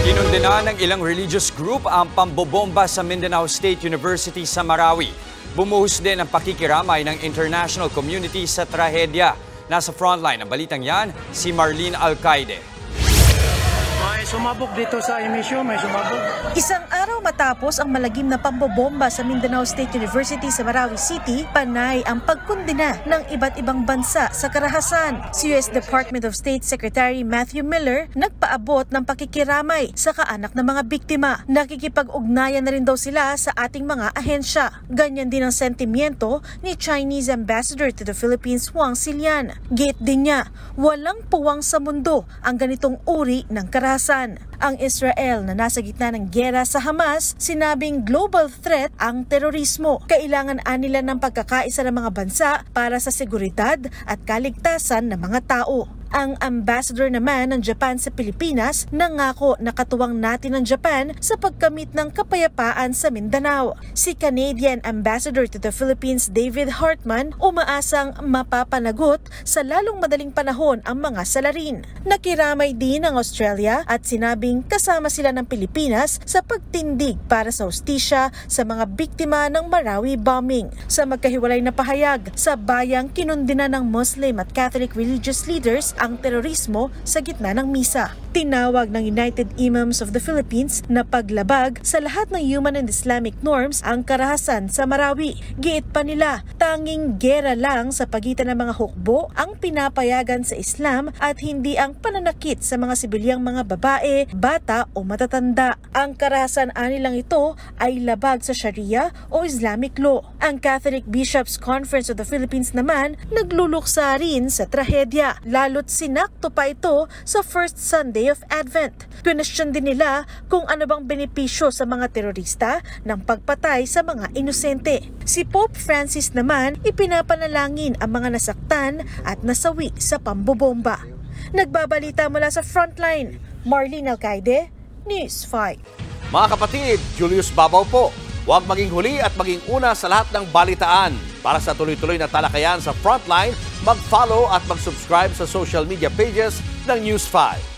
Kinundena ng ilang religious group ang pambobomba sa Mindanao State University sa Marawi. Bumuhos din ang pakikiramay ng international community sa trahedya. Nasa frontline ng balitang yan, si Marlene Alcaide. May sumabog dito sa emisyon, may sumabog. Isang araw matapos ang malagim na pambobomba sa Mindanao State University sa Marawi City, panay ang pagkundina ng iba't ibang bansa sa karahasan. Si US Department of State Secretary Matthew Miller nagpaabot ng pakikiramay sa kaanak ng mga biktima. Nakikipag-ugnayan na rin daw sila sa ating mga ahensya. Ganyan din ang sentimiento ni Chinese Ambassador to the Philippines, Wang Silian. Giit din niya, walang puwang sa mundo ang ganitong uri ng karahasan. Ang Israel na nasa gitna ng giyera sa Hamas, sinabing global threat ang terorismo. Kailangan nila ng pagkakaisa ng mga bansa para sa seguridad at kaligtasan ng mga tao. Ang ambassador naman ng Japan sa Pilipinas nangako na katuwang natin ng Japan sa pagkamit ng kapayapaan sa Mindanao. Si Canadian Ambassador to the Philippines David Hartman umaasang mapapanagot sa lalong madaling panahon ang mga salarin. Nakiramay din ang Australia at sinabing kasama sila ng Pilipinas sa pagtindig para sa hustisya sa mga biktima ng Marawi bombing. Sa magkahiwalay na pahayag, sa bayang kinundina ng Muslim at Catholic religious leaders ang terorismo sa gitna ng misa. Tinawag ng United Imams of the Philippines na paglabag sa lahat ng human and Islamic norms ang karahasan sa Marawi. Giit pa nila, tanging gera lang sa pagitan ng mga hukbo ang pinapayagan sa Islam at hindi ang pananakit sa mga sibilyang mga babae, bata o matatanda. Ang karahasan anilang ito ay labag sa Sharia o Islamic law. Ang Catholic Bishops Conference of the Philippines naman nagluluksa rin sa trahedya, lalo't sinakto pa ito sa first Sunday of Advent. Question din nila kung ano bang benepisyo sa mga terorista ng pagpatay sa mga inosente. Si Pope Francis naman ipinapanalangin ang mga nasaktan at nasawi sa pambobomba. Nagbabalita mula sa frontline, Marlene Alcaide, News 5. Mga kapatid, Julius Babaw po. Huwag maging huli at maging una sa lahat ng balitaan. Para sa tuloy-tuloy na talakayan sa Frontline, mag-follow at mag-subscribe sa social media pages ng News 5.